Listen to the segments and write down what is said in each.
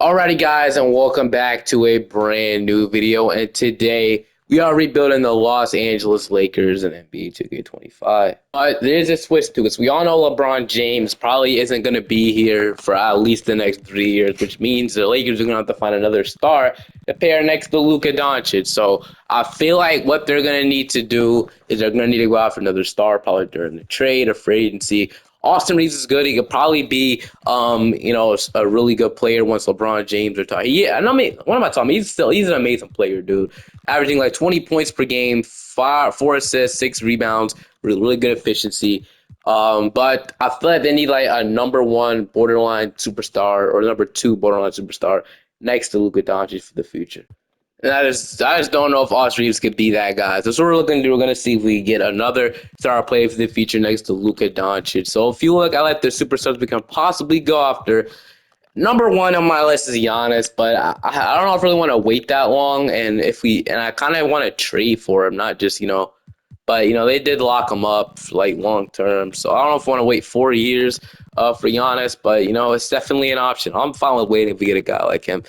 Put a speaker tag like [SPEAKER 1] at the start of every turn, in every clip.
[SPEAKER 1] Alrighty, guys, and welcome back to a brand new video. And today we are rebuilding the Los Angeles Lakers in NBA 2K25. But there's a twist to it. So we all know LeBron James probably isn't going to be here for at least the next 3 years, which means the Lakers are going to have to find another star to pair next to Luka Doncic. So I feel like what they're going to need to do is they're going to need to go out for another star, probably during the trade or free agency. Austin Reeves is good. He could probably be, a really good player once LeBron James retires. Yeah, and I mean, what am I talking about? He's an amazing player, dude. Averaging like 20 points per game, four assists, 6 rebounds, really good efficiency. But I feel like they need like a number one borderline superstar or number two borderline superstar next to Luka Doncic for the future. And I just don't know if Austin Reeves could be that guy. So that's what we're looking to do. We're going to see if we get another star player for the future next to Luka Doncic. So if you look, I like the superstars we can possibly go after. Number one on my list is Giannis, but I don't know if I really want to wait that long. And I kind of want to trade for him, not just, but, they did lock him up like long term. So I don't know if I want to wait 4 years for Giannis, but, it's definitely an option. I'm fine with waiting if we get a guy like him.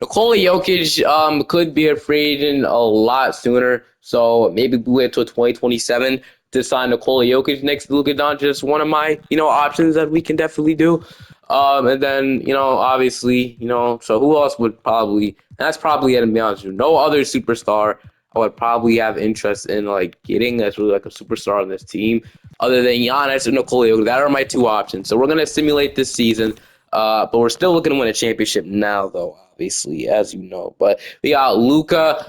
[SPEAKER 1] Nikola Jokic could be a free agent a lot sooner, so maybe we wait until 2027 to sign Nikola Jokic next to Luka Doncic. Is one of my options that we can definitely do. And then obviously so who else would probably? That's probably it. To be honest with you, no other superstar I would probably have interest in like getting that's really like a superstar on this team other than Giannis and Nikola Jokic. That are my two options. So we're gonna simulate this season. But we're still looking to win a championship now, though, obviously, as you know. But we got Luka,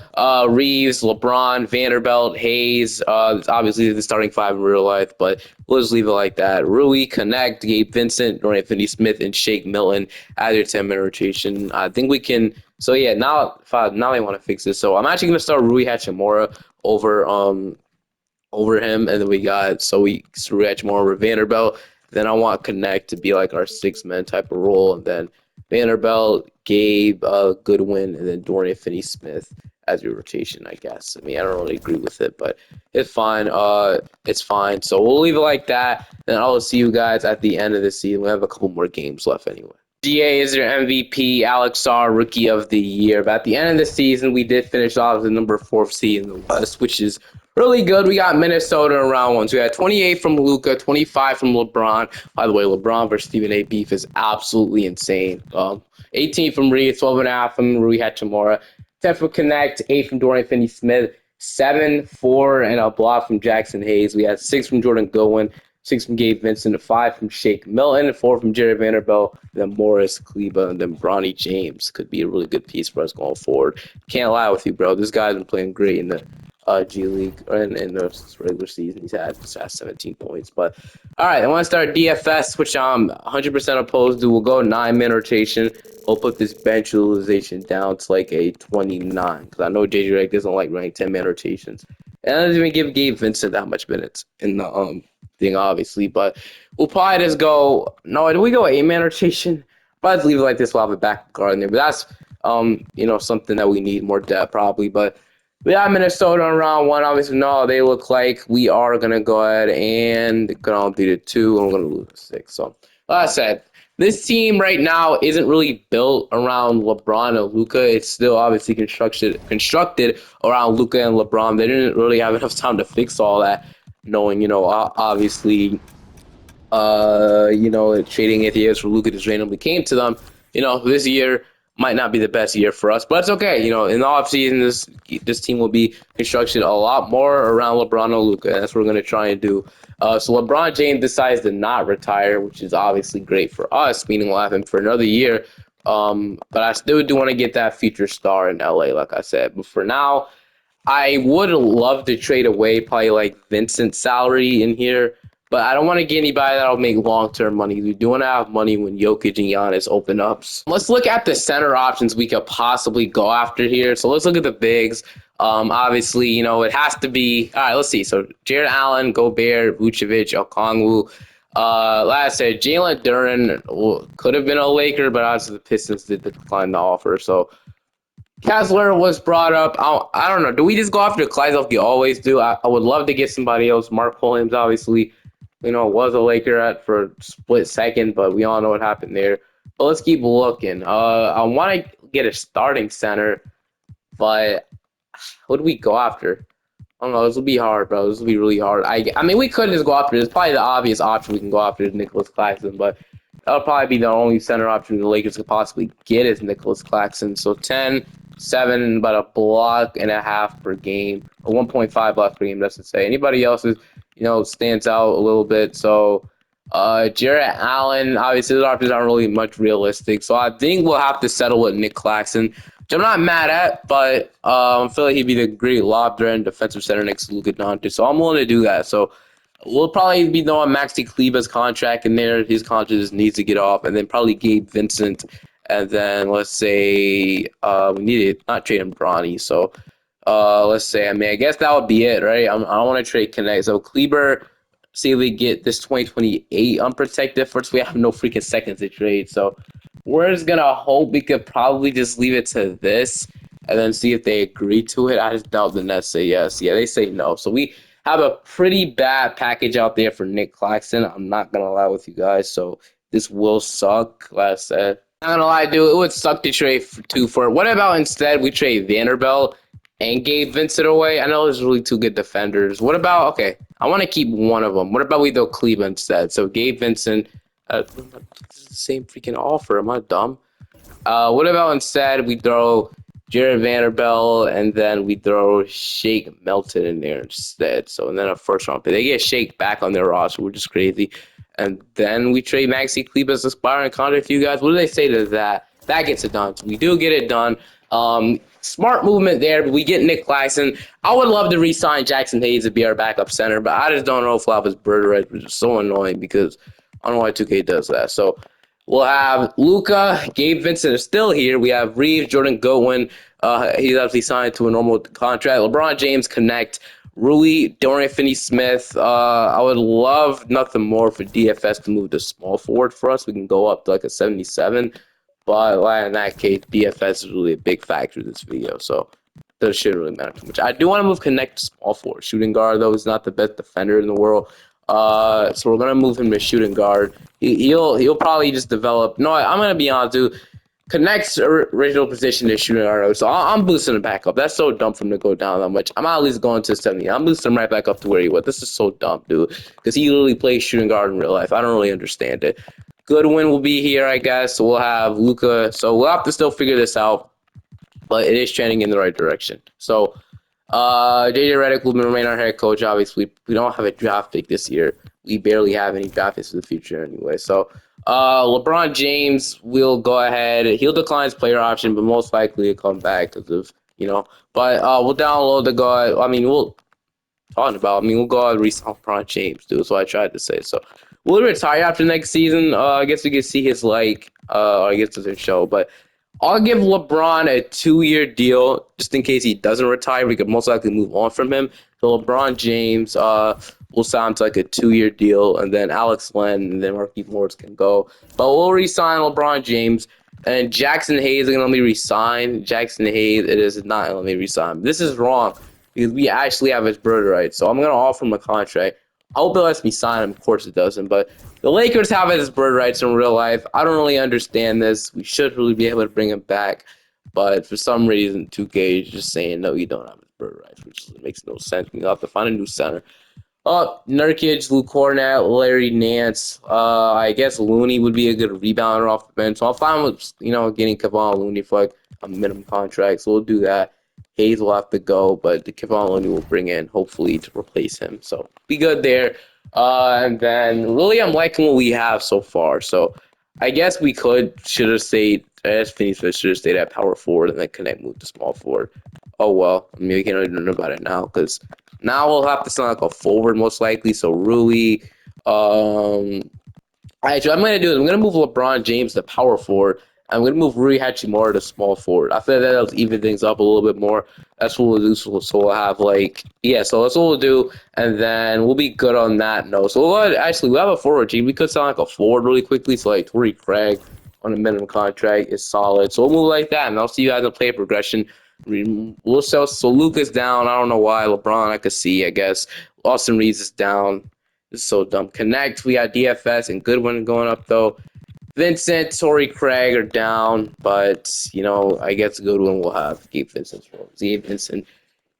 [SPEAKER 1] Reeves, LeBron, Vanderbilt, Hayes. Obviously, the starting five in real life, but we'll just leave it like that. Rui, Connect, Gabe Vincent, Dorian Finney-Smith, and Shake Milton as your 10-minute rotation. I think we can. So, yeah, now they want to fix this. So I'm actually going to start Rui Hachimura over him, and then we got Rui Hachimura over Vanderbilt. Then I want Connect to be like our six-man type of role, and then Vanderbilt, Gabe, Goodwin, and then Dorian Finney-Smith as your rotation, I guess. I mean, I don't really agree with it, but it's fine. It's fine. So we'll leave it like that. Then I'll see you guys at the end of the season. We have a couple more games left anyway. GA is your MVP, Alex Sarr, Rookie of the Year. But at the end of the season, we did finish off as the number 4th seed in the West, which is really good. We got Minnesota in round one. So we had 28 from Luka, 25 from LeBron. By the way, LeBron versus Stephen A. beef is absolutely insane. 18 from Reed, 12.5 from Rui Hachimura, 10 from Connect, 8 from Dorian Finney-Smith, 7, 4, and a block from Jackson Hayes. We had 6 from Jordan Goodwin, 6 from Gabe Vincent, 5 from Shake Milton, 4 from Jared Vanderbilt, then Morris Kleba, and then Bronny James could be a really good piece for us going forward. Can't lie with you, bro. This guy's been playing great in the G League and in the regular season. He's had 17 points. But all right, I want to start DFS, which I'm 100% opposed to. We'll go 9-man rotation. We'll put this bench utilization down to like a 29 because I know JJ Redick doesn't like running 10-man rotations, and I didn't even give Gabe Vincent that much minutes in the thing, obviously. But we'll probably just go. No, do we go 8-man rotation? But let's leave it like this. We'll have a backup guard in there. But that's something that we need more depth probably. But we got Minnesota in round one. Obviously, no, they look like we are going to go ahead and go on to 2, and we're going to lose 6. So, like I said, this team right now isn't really built around LeBron and Luka. It's still obviously constructed around Luka and LeBron. They didn't really have enough time to fix all that, knowing, obviously, trading 8 years for Luka just randomly came to them. This year might not be the best year for us, but it's okay. In the offseason, this team will be constructed a lot more around LeBron and Luka. That's what we're going to try and do. So LeBron James decides to not retire, which is obviously great for us, meaning we'll have him for another year. But I still do want to get that future star in LA, like I said. But for now, I would love to trade away probably like Vincent's salary in here. But I don't want to get anybody that'll make long-term money. We do want to have money when Jokic and Giannis open up. Let's look at the center options we could possibly go after here. So let's look at the bigs. Obviously, it has to be – all right, let's see. So Jared Allen, Gobert, Vucevic, Okongwu. Like I said, Jalen Duren could have been a Laker, but obviously the Pistons did decline the offer. So Kessler was brought up. I don't know. Do we just go after Clyde like we always do? I would love to get somebody else. Mark Williams, obviously – was a Laker for a split second, but we all know what happened there. But let's keep looking. I want to get a starting center, but what do we go after? I don't know. This will be hard, bro. This will be really hard. I mean, we could just go after. It's probably the obvious option we can go after is Nicholas Claxton, but that'll probably be the only center option the Lakers could possibly get is Nicholas Claxton. So 10, 7, about a block and a half per game, or 1.5 blocks per game. That's to say. Anybody else is, stands out a little bit. So Jarrett Allen, obviously the options aren't really much realistic. So I think we'll have to settle with Nick Claxton, which I'm not mad at, but I feel like he'd be the great lob threat and defensive center next to Luka Doncic. So I'm willing to do that. So we'll probably be throwing Maxi Kleber's contract in there. His contract just needs to get off, and then probably Gabe Vincent, and then let's say we need to not trade him Bronny. So let's say, I guess that would be it, right? I don't want to trade Connect. So Kleber, see if we get this 2028 unprotected. First, we have no freaking seconds to trade. So we're just gonna hope we could probably just leave it to this and then see if they agree to it. I just doubt the Nets say yes. Yeah, they say no. So we have a pretty bad package out there for Nick Claxton. I'm not gonna lie with you guys. So this will suck. Like I said, not gonna lie, dude. It would suck to trade for. What about instead we trade Vanderbilt and Gabe Vincent away? I know there's really two good defenders. What about, okay, I want to keep one of them. What about we throw Cleveland instead? So Gabe Vincent, it's the same freaking offer. Am I dumb? What about instead we throw Jared Vanderbilt and then we throw Shake Melton in there instead? So, and then a first round pick. They get Shake back on their roster, which is crazy. And then we trade Maxi Kleber's aspiring contract to you guys. What do they say to that? That gets it done. So we do get it done. Smart movement there, but we get Nick Claxton. I would love to re-sign Jackson Hayes to be our backup center, but I just don't know if Flop is bird right, which is so annoying because I don't know why 2K does that. So we'll have Luka, Gabe Vincent is still here. We have Reeves, Jordan Goodwin. He's obviously signed to a normal contract. LeBron James, Connect. Rui, Dorian Finney-Smith. I would love nothing more for DFS to move to small forward for us. We can go up to like a 77. But in that case, BFS is really a big factor in this video, so that shouldn't really matter too much. I do want to move Connect to small forward. Shooting guard, though, he's not the best defender in the world. So we're gonna move him to shooting guard. He'll probably just develop. No, I'm gonna be honest, dude. Connect's original position is shooting guard, so I'm boosting him back up. That's so dumb for him to go down that much. I'm at least going to 70. I'm boosting him right back up to where he was. This is so dumb, dude, because he literally plays shooting guard in real life. I don't really understand it. Goodwin will be here, I guess. We'll have Luka. So we'll have to still figure this out, but it is trending in the right direction. So JJ Redick will remain our head coach. Obviously, we don't have a draft pick this year. We barely have any draft picks for the future anyway. So LeBron James will go ahead. He'll decline his player option, but most likely he'll come back because of, But we'll download the guy. We'll go out and re-sign LeBron James, dude. That's what I tried to say. So we'll retire after next season. I guess we can see his I guess it's a show, but I'll give LeBron a 2-year deal just in case he doesn't retire. We could most likely move on from him. So LeBron James will sign to like a 2-year deal, and then Alex Len and then Markieff Morris can go. But we'll re-sign LeBron James. And Jackson Hayes is going to let me resign. Jackson Hayes, it is not going to let me resign. This is wrong because we actually have his bird right. So I'm going to offer him a contract. I hope it lets me sign him. Of course it doesn't. But the Lakers have his bird rights in real life. I don't really understand this. We should really be able to bring him back. But for some reason, 2K is just saying, no, you don't have his bird rights, which makes no sense. We'll have to find a new center. Nurkic, Luke Cornett, Larry Nance. I guess Looney would be a good rebounder off the bench. So I'm fine with, getting Kevon Looney for like a minimum contract. So we'll do that. Hayes will have to go, but the Kevon Looney will bring in, hopefully, to replace him. So be good there. And then really I'm liking what we have so far. So I guess should have stayed, Finney Smith should have stayed at power forward and then Connect move to small forward. Oh well, we can't even know about it now because now we'll have to sound like a forward most likely. So Rui, actually, I'm going to move LeBron James to power forward. I'm going to move Rui Hachimura to small forward. I feel that'll even things up a little bit more. That's what we'll do. So we'll have so that's what we'll do. And then we'll be good on that note. So we'll have a forward team. We could sound like a forward really quickly. So like Torrey Craig on a minimum contract is solid. So we'll move like that. And I'll see you guys in player progression. We'll sell. So Luka's down. I don't know why. LeBron, I could see, I guess. Austin Reeves is down. This is so dumb. Connect. We got DFS and Goodwin going up, though. Vincent, Torrey Craig are down, but I guess Goodwin will have Gabe Vincent's role. Gabe Vincent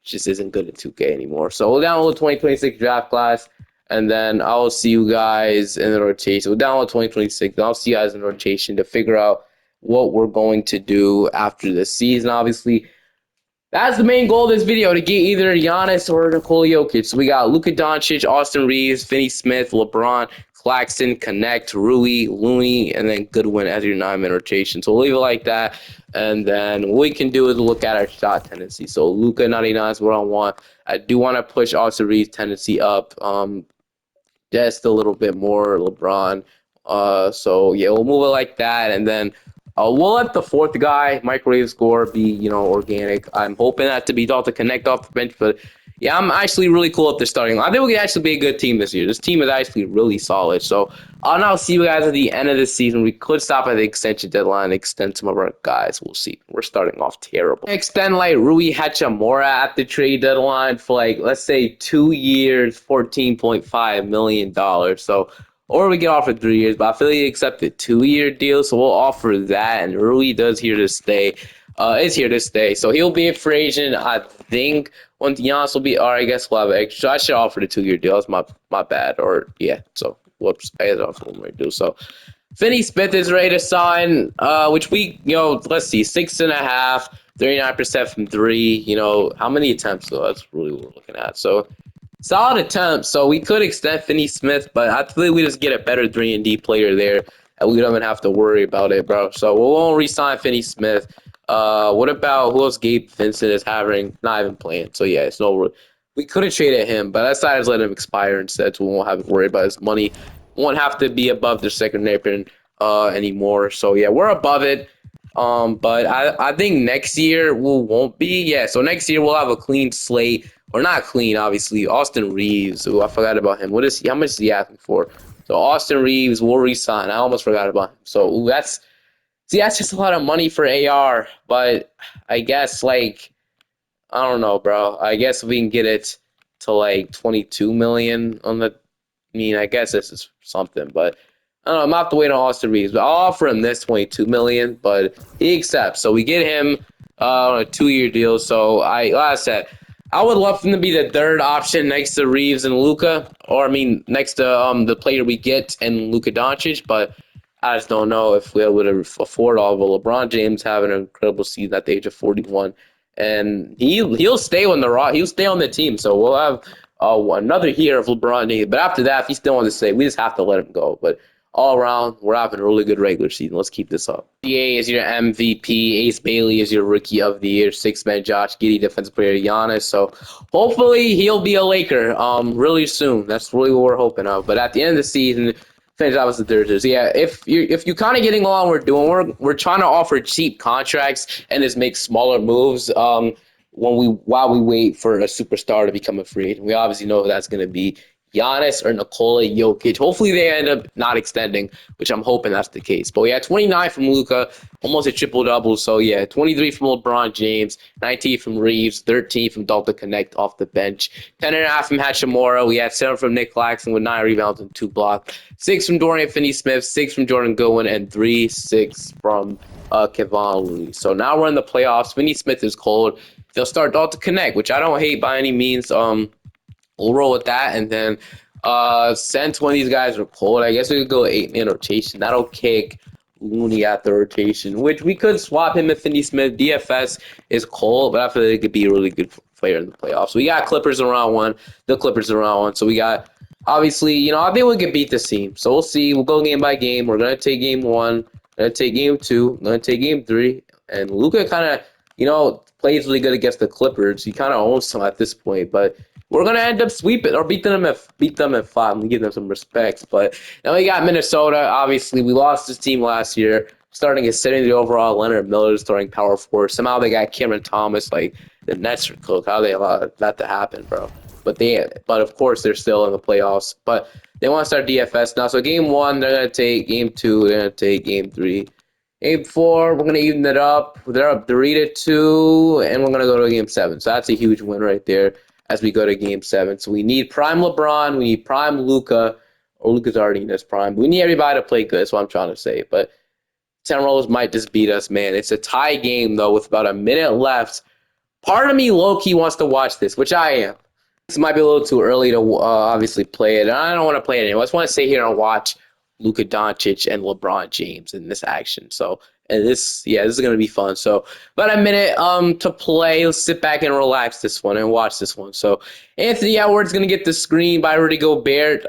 [SPEAKER 1] just isn't good at 2K anymore. So we'll download 2026 draft class, and then I'll see you guys in the rotation. We'll download 2026, and I'll see you guys in the rotation to figure out what we're going to do after this season. Obviously, that's the main goal of this video, to get either Giannis or Nikola Jokic. So we got Luka Doncic, Austin Reeves, Finney Smith, LeBron, Claxton, Connect, Rui, Looney, and then Goodwin as your 9-man rotation. So we'll leave it like that. And then what we can do is look at our shot tendency. So Luka 99 is what I want. I do want to push Austin Reeves' tendency up just a little bit more, LeBron. So yeah, we'll move it like that, and then we'll let the fourth guy, microwave score, be organic. I'm hoping that to be Dalton Connect off the bench, but yeah, I'm actually really cool up the starting. I think we can actually be a good team this year. This team is actually really solid. So I'll now see you guys at the end of the season. We could stop at the extension deadline, extend some of our guys. We'll see. We're starting off terrible. Extend like Rui Hachimura at the trade deadline for let's say 2 years, $14.5 million. So, or we get offered 3 years, but I feel like he accepted 2-year deal, so we'll offer that. And Rui is here to stay. So he'll be a free agent, I think. When Giannis will be, or I guess we'll have extra. I should offer the 2-year deal. That's my bad. Or yeah. So whoops. I had to offer one more deal. So Finney Smith is ready to sign. Which we let's see, 6.5, 39% from 3. How many attempts though? That's really what we're looking at. So solid attempt. So we could extend Finney Smith, but I think we just get a better 3-and-D player there, and we don't even have to worry about it, bro. So we won't re-sign Finney Smith. What about who else? Gabe Vincent is having not even playing. So yeah, we could have traded him, but I decided to let him expire instead, so we won't have to worry about his money. Won't have to be above the second apron anymore. So yeah, we're above it. But I think next year we won't be. Yeah, so next year we'll have a clean slate. Or not clean, obviously. Austin Reeves. Ooh, I forgot about him. How much is he asking for? So Austin Reeves will resign. I almost forgot about him. So that's just a lot of money for AR. But I guess I don't know, bro. I guess we can get it to 22 million on the. I mean, I guess this is something, but I don't know. I'm not have to wait on Austin Reeves, but I'll offer him this 22 million, but he accepts. So we get him on a 2-year deal. So like I said, I would love him to be the third option next to Reeves and Luka, or I mean next to the player we get and Luka Doncic, but I just don't know if we would afford all of it. LeBron James having an incredible season at the age of 41, and he'll stay on the team. So we'll have another year of LeBron James. But after that, if he still wants to stay, we just have to let him go. But all around, we're having a really good regular season. Let's keep this up. DA is your MVP. Ace Bailey is your Rookie of the Year. 6-man Josh Giddey, Defensive Player Giannis. So hopefully he'll be a Laker really soon. That's really what we're hoping of. But at the end of the season, finish out with the Thursdays. Yeah, if you kind of getting along, we're trying to offer cheap contracts and just make smaller moves. While we wait for a superstar to become a free agent, we obviously know who that's going to be. Giannis or Nikola Jokic. Hopefully they end up not extending, which I'm hoping that's the case. But yeah, 29 from Luka, almost a triple-double. So yeah, 23 from LeBron James, 19 from Reeves, 13 from Dalton Connect off the bench, 10.5 from Hachimura. We had 7 from Nick Claxton with 9 rebounds and 2 blocks, 6 from Dorian Finney-Smith, 6 from Jordan Goodwin, and 6 from Kevon Looney. So now we're in the playoffs. Finney-Smith is cold. They'll start Dalton Connect, which I don't hate by any means. We'll roll with that, and then since when these guys are cold, I guess we could go 8-man rotation. That'll kick Looney at the rotation, which we could swap him with Finney Smith. DFS is cold, but I feel like it could be a really good player in the playoffs. We got Clippers in round 1, the Clippers in round 1. So we got, obviously, I think we can beat this team. So we'll see. We'll go game by game. We're going to take game 1, going to take game 2, going to take game 3. And Luka kind of, plays really good against the Clippers. He kind of owns them at this point, but we're gonna end up sweeping or beat them at 5 and give them some respects. But now we got Minnesota. Obviously, we lost this team last year, starting at 70 overall. Leonard Miller starting power forward. Somehow they got Cameron Thomas. The Nets are cooked. How they allowed that to happen, bro? But of course they're still in the playoffs. But they want to start DFS now. So game 1, they're gonna take game 2. They're gonna take game 3. Game 4, we're gonna even it up. They're up 3-2, and we're gonna go to game 7. So that's a huge win right there as we go to game 7. So we need prime LeBron, we need prime Luka, or Luka's already in his prime. We need everybody to play good. That's what I'm trying to say. But Timberwolves might just beat us, man. It's a tie game though, with about a minute left. Part of me low-key wants to watch this, which I am. This might be a little too early to obviously play it. And I don't want to play it anymore. I just want to sit here and watch Luka Doncic and LeBron James in this action. So, and this is going to be fun. So, about a minute to play. Let's sit back and relax this one and watch this one. So, Anthony Edwards going to get the screen by Rudy Gobert.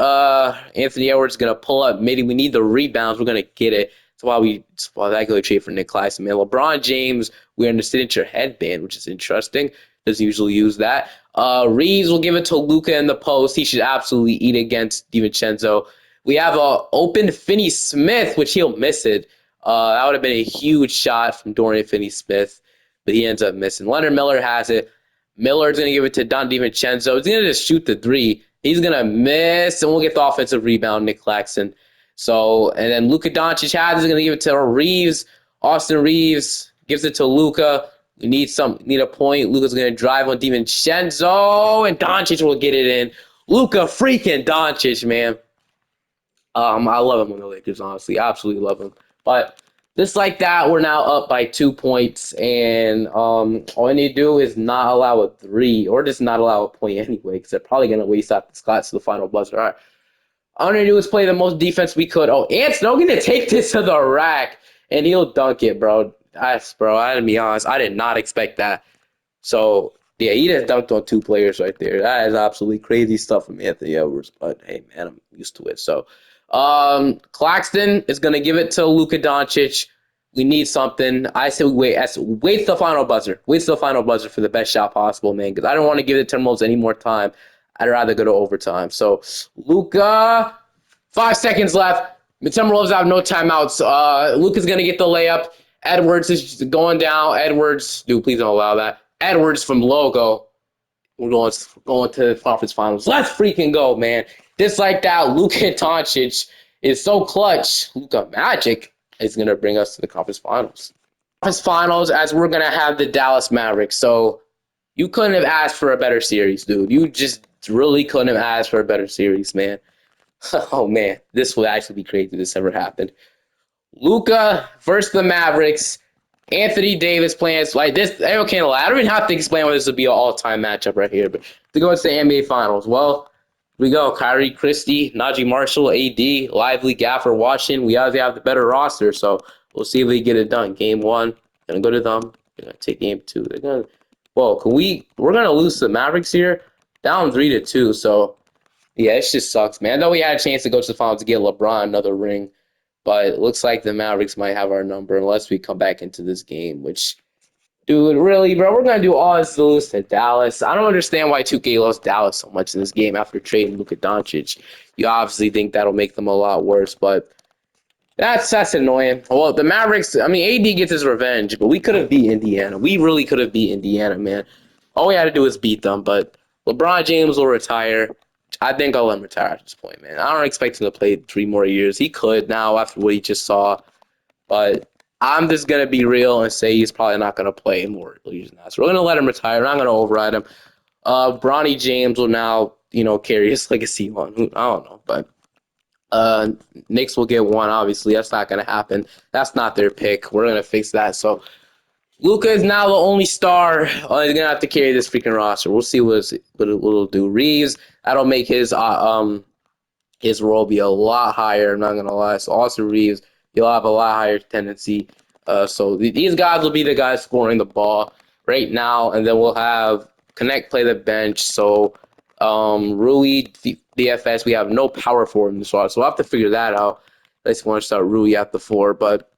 [SPEAKER 1] Anthony Edwards going to pull up. Maybe we need the rebounds. We're going to get it. That's why I go trade for Nick Claxton, man. LeBron James wearing the signature headband, which is interesting. Doesn't usually use that. Reeves will give it to Luka in the post. He should absolutely eat against DiVincenzo. We have a open Finney Smith, which he'll miss it. That would have been a huge shot from Dorian Finney-Smith, but he ends up missing. Leonard Miller has it. Miller's going to give it to Don DiVincenzo. He's going to just shoot the three. He's going to miss, and we'll get the offensive rebound, Nick Claxton. So, and then Luka Doncic is going to give it to Reeves. Austin Reeves gives it to Luka. We need a point. Luka's going to drive on DiVincenzo, and Doncic will get it in. Luka freaking Doncic, man. I love him on the Lakers, honestly. Absolutely love him. But just like that, we're now up by 2 points, and all I need to do is not allow a three, or just not allow a point anyway, because they're probably going to waste out the Scots to the final buzzer. All right. All I need to do is play the most defense we could. Oh, Ant's not going to take this to the rack, and he'll dunk it, bro. I got to be honest. I did not expect that. So, yeah, he just dunked on two players right there. That is absolutely crazy stuff from Anthony Edwards. But, hey, man, I'm used to it. So, Claxton is going to give it to Luka Doncic. We need something. I say wait to the final buzzer. Wait to the final buzzer for the best shot possible, man, because I don't want to give the Timberwolves any more time. I'd rather go to overtime. So, Luka, 5 seconds left. The Timberwolves have no timeouts. Luka's going to get the layup. Edwards is going down. Edwards, dude, please don't allow that. Edwards from Logo. We're going to the conference finals. Let's freaking go, man. Just like that, Luka Doncic is so clutch. Luka Magic is going to bring us to the conference finals. Conference finals, as we're going to have the Dallas Mavericks. So you couldn't have asked for a better series, dude. You just really couldn't have asked for a better series, man. Oh, man. This would actually be crazy if this ever happened. Luka versus the Mavericks. Anthony Davis playing like this. I can't lie. I don't even have to explain why this would be an all-time matchup right here. But to go into the NBA Finals, well, here we go. Kyrie, Christie, Najee Marshall, AD, Lively, Gaffer, Washington. We obviously have the better roster, so we'll see if we get it done. Game one, gonna go to them. They're gonna take game two. They're gonna. Whoa, we're gonna lose to the Mavericks here, down 3-2. So yeah, it just sucks, man. I know we had a chance to go to the finals to get LeBron another ring. But it looks like the Mavericks might have our number unless we come back into this game, which, dude, really, bro, we're going to do all this to lose to Dallas. I don't understand why 2K lost Dallas so much in this game after trading Luka Doncic. You obviously think that'll make them a lot worse, but that's annoying. Well, the Mavericks, I mean, AD gets his revenge, but we could have beat Indiana. We really could have beat Indiana, man. All we had to do was beat them, but LeBron James will retire. I think I'll let him retire at this point, man. I don't expect him to play 3 more years. He could now after what he just saw, but I'm just going to be real and say he's probably not going to play more years than that. So we're going to let him retire. I'm not going to override him. Bronny James will now, carry his legacy on. I don't know, but Knicks will get one, obviously. That's not going to happen. That's not their pick. We're going to fix that. So Luka is now the only star. He's going to have to carry this freaking roster. We'll see what it'll do. Reeves, that'll make his role be a lot higher. I'm not going to lie. So Austin Reeves, he'll have a lot higher tendency. So these guys will be the guys scoring the ball right now. And then we'll have Connect play the bench. So Rui, DFS, we have no power forward in this roster. So we'll have to figure that out. I just want to start Rui at the 4. But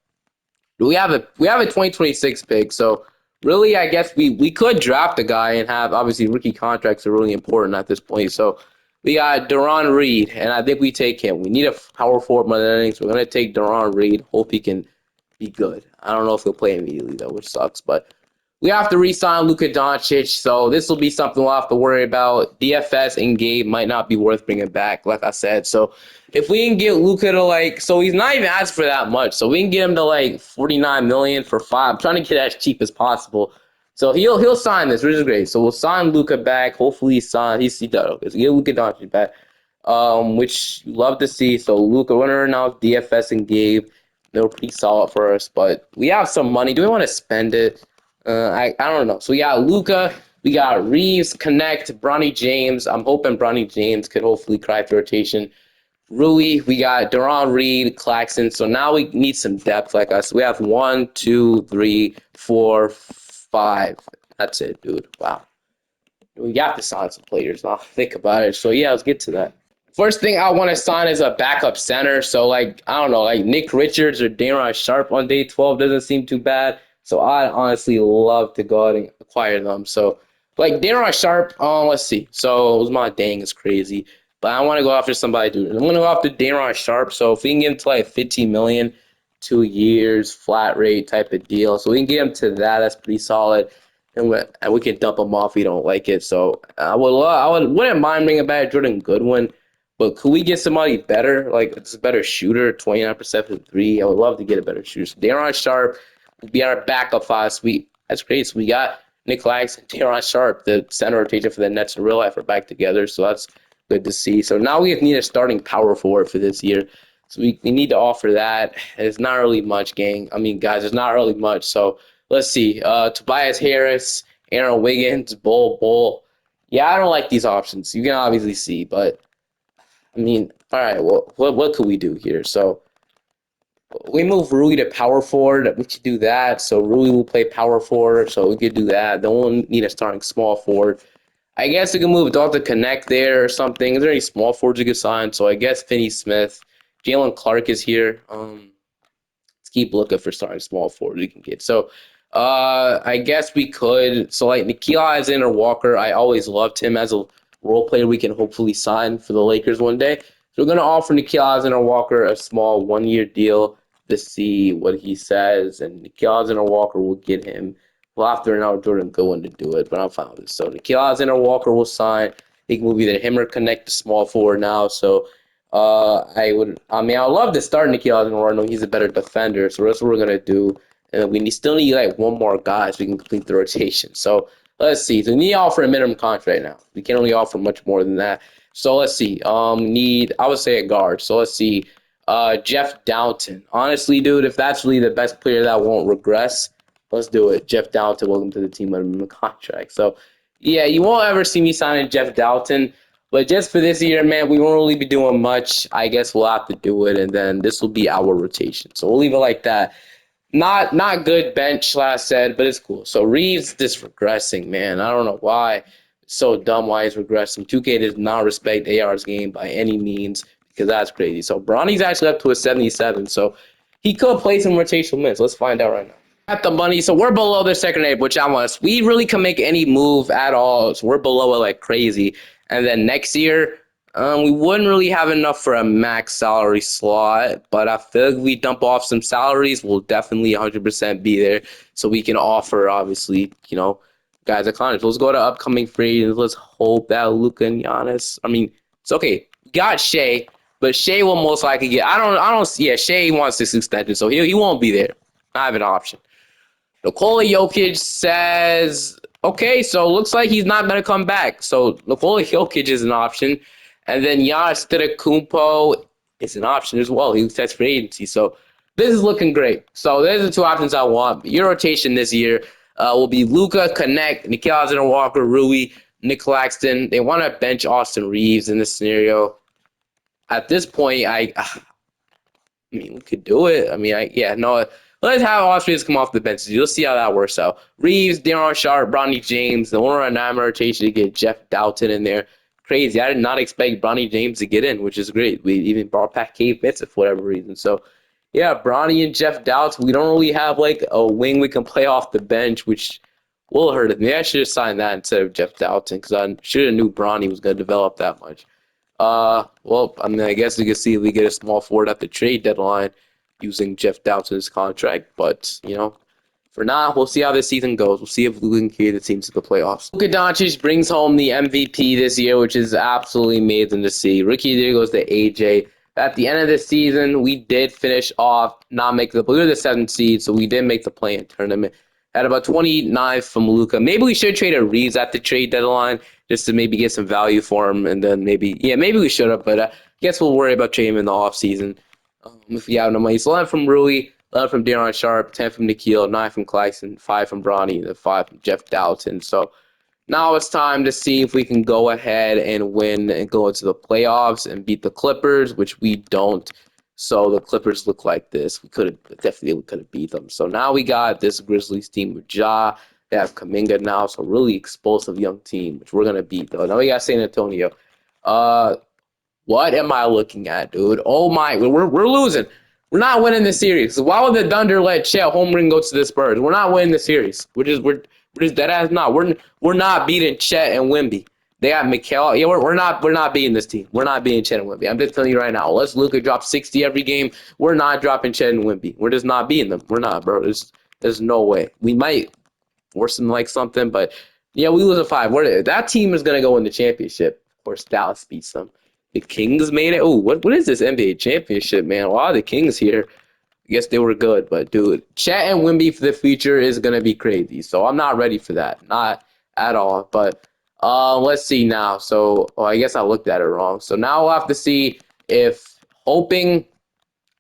[SPEAKER 1] we have a 2026 pick, so really I guess we could draft a guy and have, obviously, rookie contracts are really important at this point. So we got Deron Reed, and I think we take him. We need a power forward more than anything, so we're going to take Deron Reed. Hope he can be good. I don't know if he'll play immediately, though, which sucks, but we have to re-sign Luka Doncic, so this will be something we'll have to worry about. DFS and Gabe might not be worth bringing back, like I said. So if we can get Luka to so he's not even asking for that much. So we can get him to $49 million for 5. I'm trying to get as cheap as possible. So he'll sign this, which is great. So we'll sign Luka back. Hopefully he does. Get Luka Doncic back. which you love to see. So Luka running now, DFS and Gabe, they were pretty solid for us. But we have some money. Do we want to spend it? I don't know. So we got Luka, we got Reeves, Connect, Bronny James. I'm hoping Bronny James could hopefully crack the rotation. Rui, we got Duran Reed, Claxton. So now we need some depth like us. We have 1, 2, 3, 4, 5. That's it, dude. Wow. We got to sign some players now. Think about it. So yeah, let's get to that. First thing I want to sign is a backup center. So like I don't know, like Nick Richards or Daron Sharp on day 12 doesn't seem too bad. So I honestly love to go out and acquire them. So like Daron Sharp, let's see. So my dang is crazy. But I want to go after somebody, dude. I'm gonna go after Daron Sharp. So if we can get him to like 15 million, 2 years, flat rate type of deal. So we can get him to that. That's pretty solid. And we can dump him off if we don't like it. So wouldn't mind bringing back Jordan Goodwin. But could we get somebody better, like it's a better shooter, 29% from three? I would love to get a better shooter. So Daron Sharp will be our backup 5 sweet. That's great. So we got Nick Claxton and Daron Sharp, the center rotation for the Nets in real life, are back together. So that's good to see. So now we need a starting power forward for this year. So we need to offer that. It's not really much, gang. I mean, guys, it's not really much. So let's see. Tobias Harris, Aaron Wiggins, Bull. Yeah, I don't like these options. You can obviously see, but I mean, all right, well, what could we do here? So we move Rui to power forward. We could do that. So Rui will play power forward. So we could do that. Then we'll need a starting small forward. I guess we can move Dalton Connect there or something. Is there any small forwards you could sign? So I guess Finney Smith, Jalen Clark is here. Let's keep looking for starting small forward we can get. So I guess we could. So like Nikhil Alexander Walker, I always loved him as a role player we can hopefully sign for the Lakers one day. So we're going to offer Nikhil Alexander Walker a small 1 year deal to see what he says. And Nikhil Alexander Walker will get him. We'll have to turn out Jordan Goodwin to do it, but I'm fine with this. So Nikhil Alexander Walker will sign. He can move either him or Connect to small forward now. So I would love to start Nikhil Alexander. I know he's a better defender, so that's what we're gonna do. And still need like one more guy so we can complete the rotation. So let's see. So we need to offer a minimum contract now. We can only offer much more than that. So let's see. I would say a guard. So let's see. Jeff Downton. Honestly, dude, if that's really the best player that won't regress, let's do it. Jeff Downton, welcome to the team under minimum contract. So yeah, you won't ever see me signing Jeff Downton. But just for this year, man, we won't really be doing much. I guess we'll have to do it, and then this will be our rotation. So we'll leave it like that. Not good bench, last said, but it's cool. So Reeves just regressing, man. I don't know why. It's so dumb why he's regressing. 2K does not respect AR's game by any means because that's crazy. So Bronny's actually up to a 77, so he could play some rotational minutes. Let's find out right now. At the money, so we're below the second aid, which I want. We really can make any move at all. So we're below it like crazy. And then next year, we wouldn't really have enough for a max salary slot, but I feel like if we dump off some salaries, we'll definitely 100% be there. So we can offer, obviously, guys at Connors. Let's go to upcoming free agents. Let's hope that Luka and Giannis. I mean, it's okay. Got Shea, but Shea will most likely get. Yeah, Shea wants this extension, so he won't be there. I have an option. Nikola Jokic says, okay, so looks like he's not going to come back. So Nikola Jokic is an option. And then Giannis Antetokounmpo is an option as well. He sets free agency. So this is looking great. So there's the two options I want. Your rotation this year will be Luka, Connect, Nikhil Alexander Walker, Rui, Nick Claxton. They want to bench Austin Reeves in this scenario. At this point, we could do it. Let's have Austrians come off the bench. You'll see how that works out. Reeves, Daron Sharp, Bronny James, the owner of Nine rotation to get Jeff Dalton in there. Crazy. I did not expect Bronny James to get in, which is great. We even brought back Cade Vincent for whatever reason. So, yeah, Bronny and Jeff Dalton. We don't really have like a wing we can play off the bench, which will hurt me. I should have signed that instead of Jeff Dalton because I should have knew Bronny was going to develop that much. I guess we can see if we get a small forward at the trade deadline using Jeff Dalton's contract. But, for now, we'll see how this season goes. We'll see if Luka can carry the team to the playoffs. Luka Doncic brings home the MVP this year, which is absolutely amazing to see. Rookie of the year goes to AJ. At the end of the season, we did finish off we were the 7th seed, so we did make the play-in tournament. At about 29 from Luka. Maybe we should trade a Reeves at the trade deadline just to maybe get some value for him, and then maybe we should have, but I guess we'll worry about trading him in the offseason if we have no money. So 11 from Rui, 11 from Daron Sharp, 10 from Nikhil, 9 from Claxton, 5 from Bronny, and 5 from Jeff Dalton. So now it's time to see if we can go ahead and win and go into the playoffs and beat the Clippers, which we don't. So the Clippers look like this. We could have beat them. So now we got this Grizzlies team with Ja. They have Kuminga now, so really explosive young team, which we're gonna beat though. Now we got San Antonio. What am I looking at, dude? Oh my, we're losing. We're not winning the series. Why would the Thunder let Chet Holmgren go to the Spurs? We're not winning the series. We're just dead ass not. We're not beating Chet and Wemby. They got Mikal. Yeah, we're not beating this team. We're not beating Chet and Wemby. I'm just telling you right now. Unless Luka drops 60 every game, we're not dropping Chet and Wemby. We're just not beating them. We're not, bro. There's no way. We might force them like something, but yeah, we lose a 5. That team is gonna go in the championship. Of course, Dallas beats them. The Kings made it. Oh, what is this NBA championship, man? Wow, the Kings here. I guess they were good, but dude, Chet and Wemby for the future is gonna be crazy. So I'm not ready for that, not at all. But let's see now. So I guess I looked at it wrong. So now we'll have to see if hoping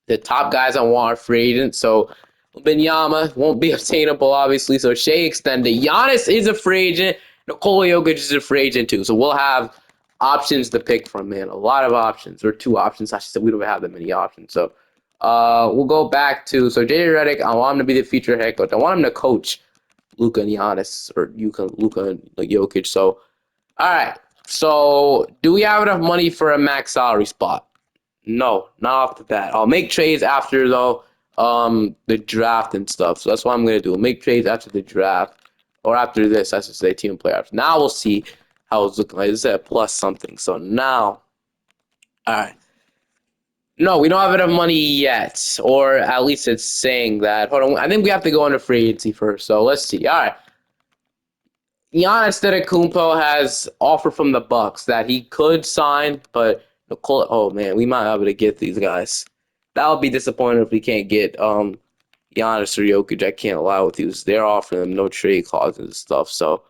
[SPEAKER 1] the top guys I want are free agents. So Benyama won't be obtainable, obviously. So Shea extended. Giannis is a free agent. Nikola Jokic is a free agent too. So we'll have options to pick from, man. A lot of options, or 2 options. I should say we don't have that many options. So we'll go back to JJ Redick. I want him to be the future head coach. I want him to coach Luka and Giannis, or Luka and Jokic. So all right. So do we have enough money for a max salary spot? No, not off the bat. I'll make trades after though the draft and stuff. So that's what I'm gonna do. Make trades after the draft, or after this, I should say, team playoffs. Now we'll see how it's looking like. This is at plus something. So now, all right. No, we don't have enough money yet, or at least it's saying that. Hold on, I think we have to go into free agency first. So let's see. All right. Giannis Antetokounmpo has offer from the Bucks that he could sign, but Nicole, oh man, we might be able to get these guys. That would be disappointing if we can't get Giannis or Jokic. I can't lie with you. They're offering them no trade clauses and stuff. So,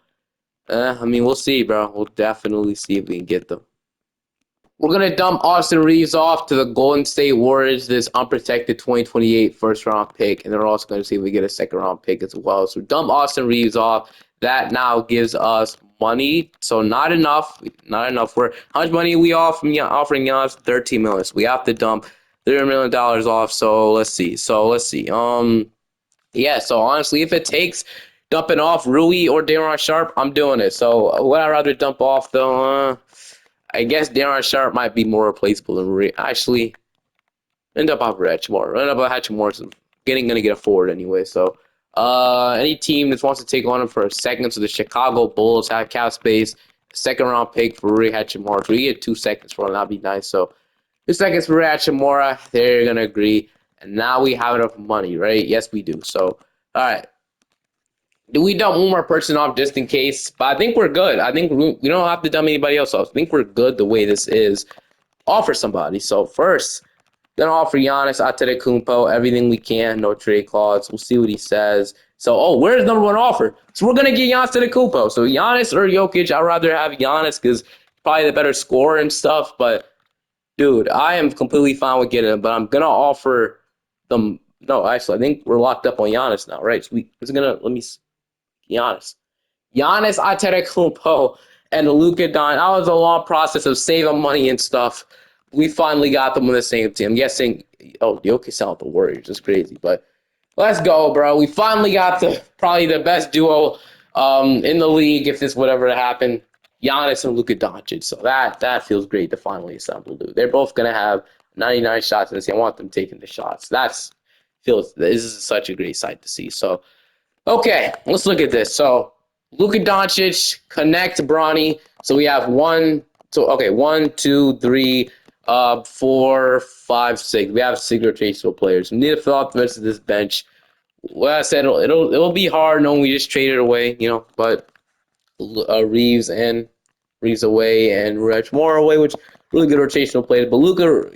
[SPEAKER 1] I mean, we'll see, bro. We'll definitely see if we can get them. We're going to dump Austin Reeves off to the Golden State Warriors, this unprotected 2028 first-round pick, and they're also going to see if we get a second-round pick as well. So dump Austin Reeves off. That now gives us money. So not enough. How much money are we offering Giannis? $13 million. So we have to dump $30 million off. So let's see. Yeah, so honestly, if it takes dumping off Rui or Daron Sharp, I'm doing it. So would I rather dump off, though? I guess Daron Sharp might be more replaceable than Rui. Actually, end up off Hatchmore. End up off Hatchmore is gonna get a forward anyway. So any team that wants to take on him for a second, so the Chicago Bulls have cap space, second round pick for Rui Hachimura. So we get 2 seconds for him. That'd be nice. So 2 seconds for Rui Hachimura. They're gonna agree. And now we have enough money, right? Yes, we do. So all right. Do we dump one more person off just in case? But I think we're good. I think we don't have to dump anybody else off. I think we're good the way this is. Offer somebody. So first, gonna offer Giannis Antetokounmpo everything we can. No trade clause. We'll see what he says. So, where's number 1 offer? So we're gonna get Giannis Antetokounmpo. So Giannis or Jokic, I'd rather have Giannis because probably the better scorer and stuff. But dude, I am completely fine with getting him. But I'm gonna offer them. No, actually, I think we're locked up on Giannis now, right? So Giannis Antetokounmpo and Luka Doncic. That was a long process of saving money and stuff. We finally got them on the same team. I'm guessing, Jokic out the Warriors. It's crazy, but let's go, bro. We finally got probably the best duo in the league if this would ever happen. Giannis and Luka Doncic. So that feels great to finally assemble, dude. They're both gonna have 99 shots in this game. I want them taking the shots. This is such a great sight to see. So okay, let's look at this. So Luka Doncic, connect Bronny. So we have 1, 2, 3, 4, 5, 6. We have 6 rotational players. We need to fill out the rest of this bench. Well, I said it'll be hard knowing we just traded away, but Reeves away and Rich Moore away, which really good rotational players. But Luka,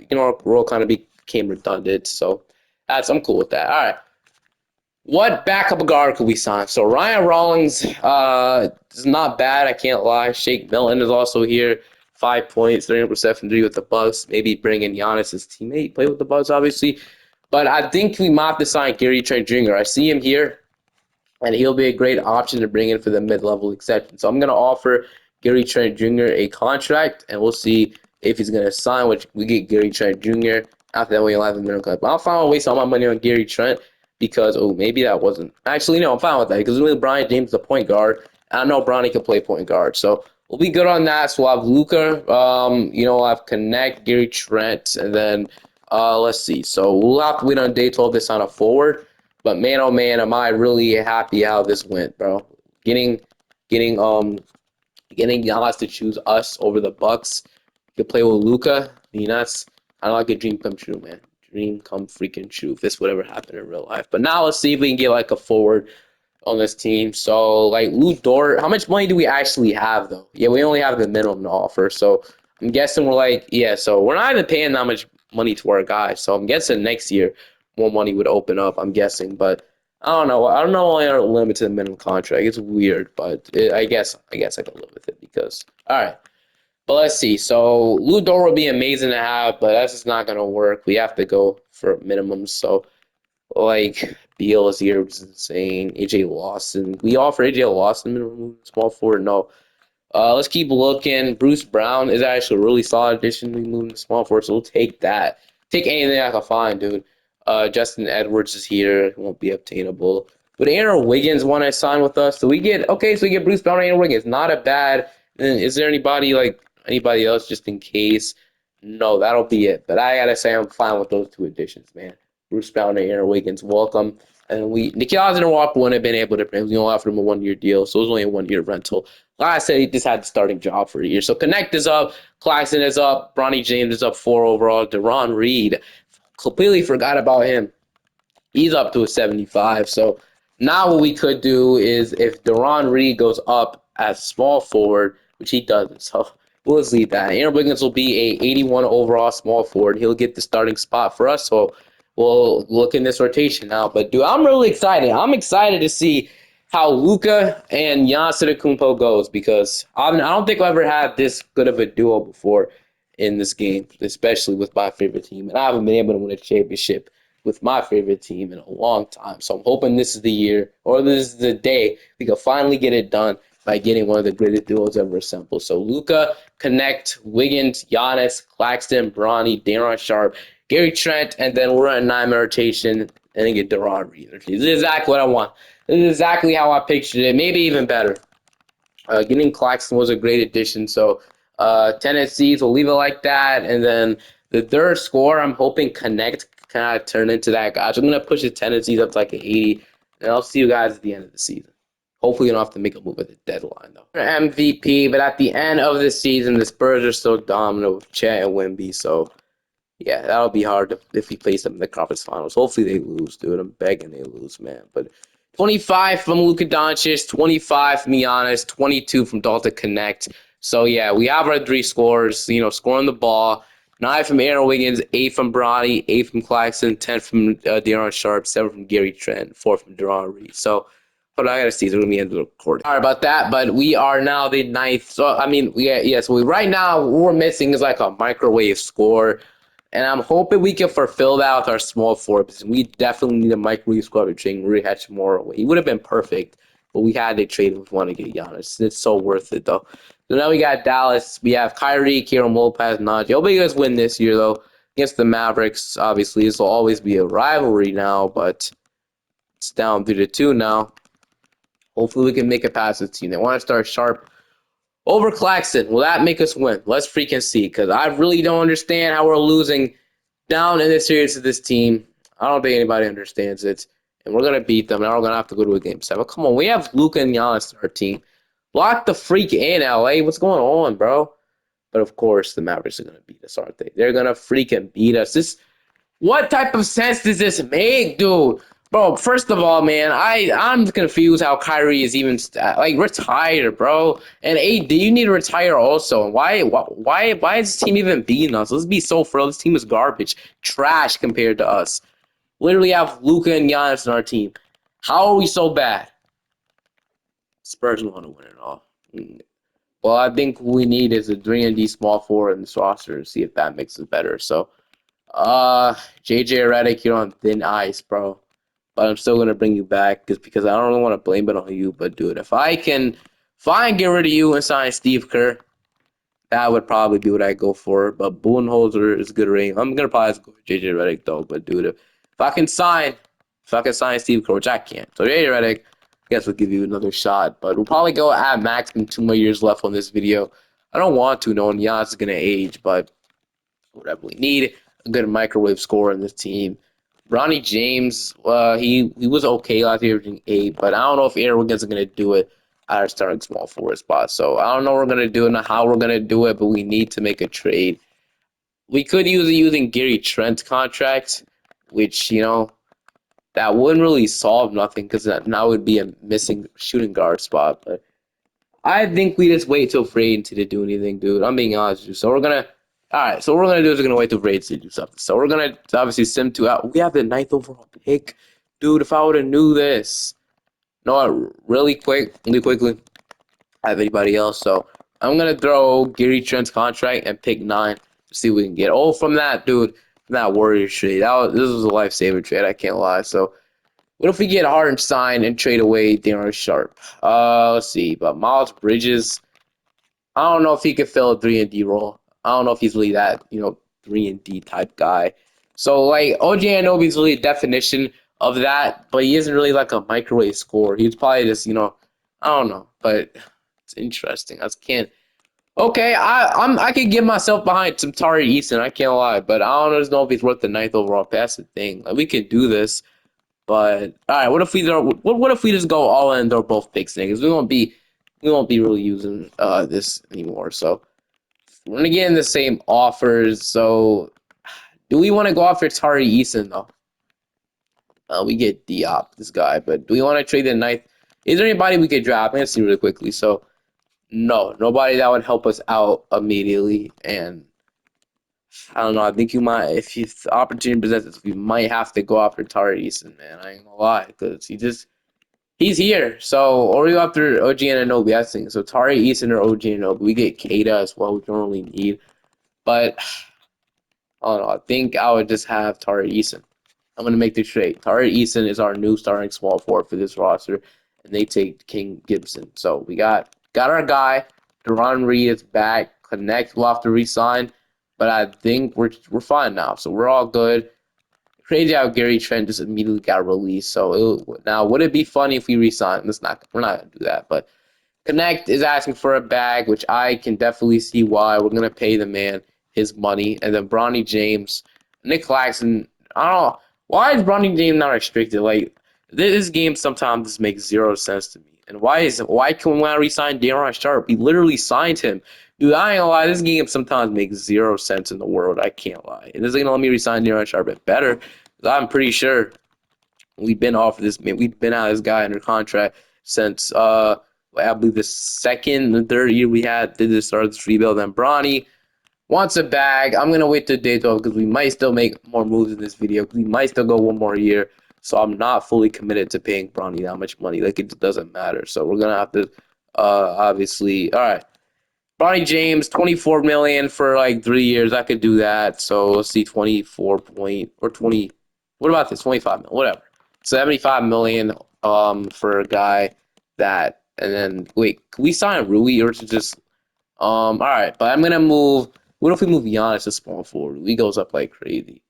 [SPEAKER 1] role kind of became redundant. So I'm cool with that. All right. What backup guard could we sign? So Ryan Rollins is not bad. I can't lie. Shake Milton is also here. 5 points, 30% from three with the Bucks. Maybe bring in Giannis, his teammate, play with the Bucks, obviously. But I think we might have to sign Gary Trent Jr. I see him here, and he'll be a great option to bring in for the mid-level exception. So I'm going to offer Gary Trent Jr. a contract, and we'll see if he's going to sign, which we get Gary Trent Jr. After that, we'll have a minimum cut. But I'm fine with wasting all my money on Gary Trent because, maybe that wasn't. Actually, no, I'm fine with that because really Brian James is the point guard, and I know Bronny can play point guard. So we'll be good on that. So we'll have Luka, we'll have Connect, Gary Trent, and then let's see. So we'll have to wait on day 12 to sign a forward. But man, oh man, am I really happy how this went, bro. Getting getting getting Giannis to choose us over the Bucks to play with Luka. I mean, that's kind of like a dream come true, man. Dream come freaking true if this would ever happen in real life. But now let's see if we can get like a forward on this team. So like Lou Dort, how much money do we actually have though? Yeah, we only have the minimum to offer. So I'm guessing we're like, yeah, so we're not even paying that much money to our guys. So I'm guessing next year more money would open up, I'm guessing. But I don't know. I don't know why are limited to the minimum contract. It's weird, but I guess I can live with it because all right. But let's see. So Lou Dort would be amazing to have, but that's just not gonna work. We have to go for minimums. So like Beal is here, which is insane. AJ Lawson. We offer AJ Lawson minimum small forward. No. Let's keep looking. Bruce Brown is actually a really solid addition. We moved to small forward, so we'll take that. Take anything I can find, dude. Justin Edwards is here. It won't be obtainable. But Aaron Wiggins want to sign with us. So we get So we get Bruce Brown and Aaron Wiggins. Not a bad. Is there anybody else just in case? No, that'll be it. But I gotta say I'm fine with those two additions, man. Bruce Brown and Aaron Wiggins, welcome. And Nikhil Walker wouldn't have been able to bring. We only offered him a 1 year deal, so it was only a 1 year rental. Like I said, he just had the starting job for a year. So Connect is up, Claxton is up, Bronny James is up 4 overall. Deron Reed, completely forgot about him. He's up to a 75. So now what we could do is if Deron Reed goes up as small forward, which he doesn't, so we'll just leave that. Aaron Wiggins will be a 81 overall small forward. He'll get the starting spot for us. So we'll look in this rotation now. But dude, I'm really excited. I'm excited to see how Luka and Giannis Antetokounmpo goes because I don't think I've ever had this good of a duo before in this game, especially with my favorite team. And I haven't been able to win a championship with my favorite team in a long time. So I'm hoping this is the year or this is the day we can finally get it done by getting one of the greatest duos ever assembled. So Luka, Connect, Wiggins, Giannis, Claxton, Bronny, Daron Sharp, Gary Trent, and then we're at 9 rotation and then get Deron Reed. This is exactly what I want. This is exactly how I pictured it, maybe even better. Getting Claxton was a great addition. So tendencies, we'll leave it like that. And then the third score, I'm hoping Connect kind of turn into that guy. So I'm going to push the tendencies up to like an 80. And I'll see you guys at the end of the season. Hopefully you don't have to make a move at the deadline, though. MVP, but at the end of the season, the Spurs are still dominant with Chet and Wemby. So, yeah, that'll be hard if we place them in the conference finals. Hopefully they lose, dude. I'm begging they lose, man. But 25 from Luka Doncic, 25 from Giannis, 22 from Dalton Connect. So, yeah, we have our 3 scores, scoring the ball. 9 from Aaron Wiggins, 8 from Bronny, 8 from Claxton, 10 from Daron Sharp, 7 from Gary Trent, 4 from Deron Reed. So, but I gotta see. It's gonna be end of the recording. Sorry about that, but we are now the 9th. So I mean, right now what we're missing is like a microwave score, and I'm hoping we can fulfill that with our small forwards. We definitely need a microwave score to trade Rui Hachimura. He would have been perfect, but we had to trade him if we want to get Giannis. It's so worth it though. So now we got Dallas. We have Kyrie, Kieran Lopez, Najee. Hope you guys win this year though against the Mavericks. Obviously, this will always be a rivalry now, but it's down 3-2 now. Hopefully we can make it past this team. They want to start Sharp over Claxton. Will that make us win? Let's freaking see. Because I really don't understand how we're losing down in this series to this team. I don't think anybody understands it. And we're going to beat them. Now we're going to have to go to a game 7. Come on. We have Luka and Giannis on our team. Lock the freak in, LA. What's going on, bro? But, of course, the Mavericks are going to beat us, aren't they? They're going to freaking beat us. What type of sense does this make, dude? Bro, first of all, man, I'm confused how Kyrie is even retired, bro. And AD, you need to retire also. Why is this team even beating us? Let's be so real. This team is garbage, trash compared to us. Literally have Luka and Giannis on our team. How are we so bad? Spurs want to win it all. Well, I think what we need is a 3-and-D small forward in this roster to see if that makes it better. So, JJ Redick, you're on thin ice, bro. But I'm still gonna bring you back because I don't really want to blame it on you. But dude, if I can get rid of you and sign Steve Kerr, that would probably be what I go for. But Budenholzer is a good ring. I'm gonna probably have to go with JJ Redick though. But dude, if I can sign Steve Kerr, which I can't. So JJ Redick, I guess we'll give you another shot. But we'll probably go at maximum 2 more years left on this video. I don't want to, knowing Giannis is gonna age, but whatever we need, a good microwave scorer in this team. Ronnie James, he was okay last year, averaging 8, but I don't know if Aaron Wiggins is gonna do it at our starting small forward spot. So I don't know what we're gonna do and how we're gonna do it, but we need to make a trade. We could use it using Gary Trent's contract, which that wouldn't really solve nothing because now would be a missing shooting guard spot. But I think we just wait till free agency to do anything, dude. I'm being honest with you. All right. So what we're gonna do is we're gonna wait till free agency to do something. So we're gonna obviously sim to out. We have the ninth overall pick, dude. If I would have knew this, really quickly, I have anybody else. So I'm gonna throw Gary Trent's contract and pick 9 to see what we can get. Oh, from that dude, from that Warriors trade. This was a lifesaver trade. I can't lie. So what if we get Harden signed and trade away Darren Sharp? Let's see. But Miles Bridges, I don't know if he could fill a 3-and-D role. I don't know if he's really that, 3-and-D type guy. So, like, OG Anunoby's really a definition of that, but he isn't really like a microwave scorer. He's probably just, I don't know, but it's interesting. I just can't. Okay, I could get myself behind some Tari Eason. I can't lie, but I don't just know if he's worth the ninth overall. That's the thing. Like, we could do this. But all right, what if we just go all in and throw both picks in? Because we won't be really using this anymore. So we're gonna get in the same offers. So do we want to go after Tari Eason though? We get Diop, this guy, but do we want to trade the ninth? Is there anybody we could draft? I'm gonna see really quickly. So no, nobody that would help us out immediately. And I don't know. I think if the opportunity presents us, we might have to go after Tari Eason, man. I ain't gonna lie, because he's here. So, or we go after OG Anunoby, I think. So, Tari Eason or OG Anunoby. We get Kata as well, we don't really need. But, I don't know. I think I would just have Tari Eason. I'm going to make the trade. Tari Eason is our new starting small forward for this roster, and they take King Gibson. So, we got our guy. Deron Reed is back. Connect will have to re-sign. But I think we're fine now. So, we're all good. Crazy how Gary Trent just immediately got released. So now, would it be funny if we resign? We're not gonna do that. But Connect is asking for a bag, which I can definitely see why. We're gonna pay the man his money, and then Bronny James, Nick Claxton. I don't know why is Bronny James not restricted. Like this game sometimes just makes zero sense to me. And why can we not resign Darren Sharp? We literally signed him. Dude, I ain't gonna lie, this game sometimes makes zero sense in the world. I can't lie. It isn't gonna let me resign Darren Sharp. It better. I'm pretty sure we've been off of this. We've been out of this guy under contract since I believe the second and third year we did the start of this rebuild. Then Bronny wants a bag. I'm gonna wait till day 12 because we might still make more moves in this video. We might still go one more year. So I'm not fully committed to paying Bronny that much money. Like it doesn't matter. So we're gonna have to obviously. All right. Bronny James, 24 million for like 3 years. I could do that. So let's see, 24 point or 20. What about this? 25 million, whatever. 75 million for a guy that, and then wait, can we sign Rui or to just all right, but I'm gonna move. What if we move Giannis to small forward? He goes up like crazy.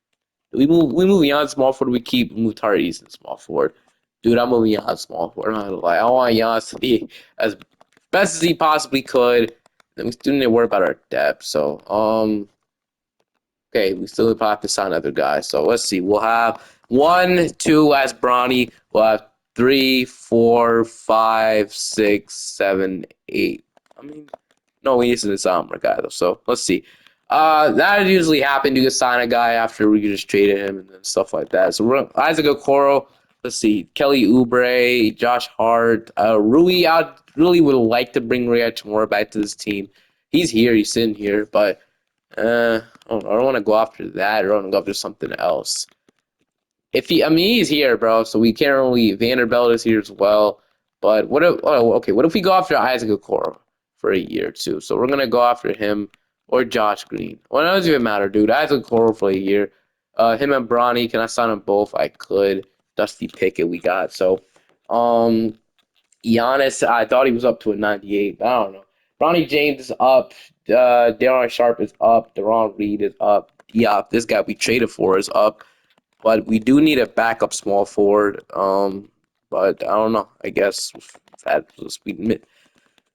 [SPEAKER 1] We move Giannis small forward. We move Tyrese in small forward. Dude, I'm moving Giannis small forward. I'm not gonna lie. I want Giannis to be as best as he possibly could. Then we still need to worry about our depth. So okay, we still probably have to sign other guys. So let's see. We'll have 1, 2 as Bronny. We'll have 3, 4, 5, 6, 7, 8. I mean, no, we need to sign more guy though. So let's see. That usually happen. You can sign a guy after we just traded him and stuff like that. So we're Isaac Okoro. Let's see. Kelly Oubre, Josh Hart, Rui. I really would like to bring Rui Hachimura back to this team. He's here. He's sitting here, but I don't want to go after that. Or I want to go after something else. I mean, he's here, bro. So we can't really. Vanderbilt is here as well. But what if? Oh, okay. What if we go after Isaac Okoro for a year too? So we're gonna go after him or Josh Green. Well, it doesn't even matter, dude. Isaac Okoro for a year. Him and Bronny. Can I sign them both? I could. Dusty Pickett we got. So, um, Giannis. I thought he was up to a 98. But I don't know. Bronny James is up. Darren Sharp is up. Deron Reed is up. Yeah, this guy we traded for is up. But we do need a backup small forward. But I don't know. I guess that was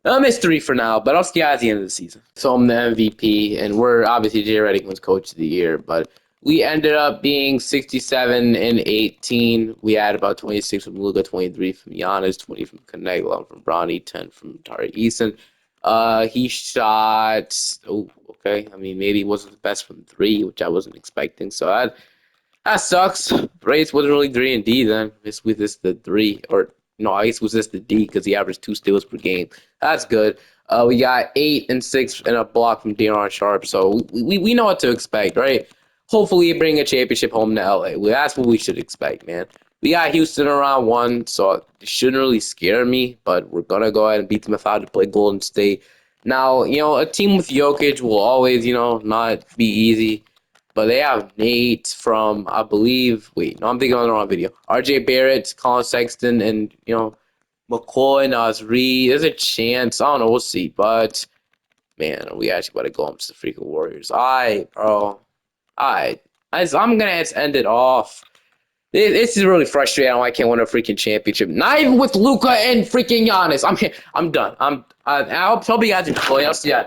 [SPEAKER 1] a mystery for now. But I'll see you at the end of the season. So I'm the MVP, and we're obviously Jay Redick was Coach of the Year. But we ended up being 67 and 18. We had about 26 from Luka, 23 from Giannis, 20 from Connect, 11 from Bronny, 10 from Tari Eason. He shot. Oh, okay. I mean, maybe he wasn't the best from three, which I wasn't expecting. So that sucks. Brace wasn't really 3 and D then. This with this the 3 or no, I guess it was just the D because he averaged 2 steals per game. That's good. We got 8 and 6 and a block from Deron Sharp, so we know what to expect, right? Hopefully, bring a championship home to LA. Well, that's what we should expect, man. We got Houston around 1, so it shouldn't really scare me. But we're gonna go ahead and beat them without to play Golden State. Now, a team with Jokic will always, not be easy. But they have Nate from, I believe, wait, no, I'm thinking on the wrong video. RJ Barrett, Colin Sexton, and, McCoy, Nas Reed. There's a chance. I don't know. We'll see. But, man, we actually about to go up to the freaking Warriors. All right, bro. All right. I'm going to end it off. This is really frustrating. I can't win a freaking championship. Not even with Luka and freaking Giannis. I'm done. I'll probably guys enjoy. I'll see you.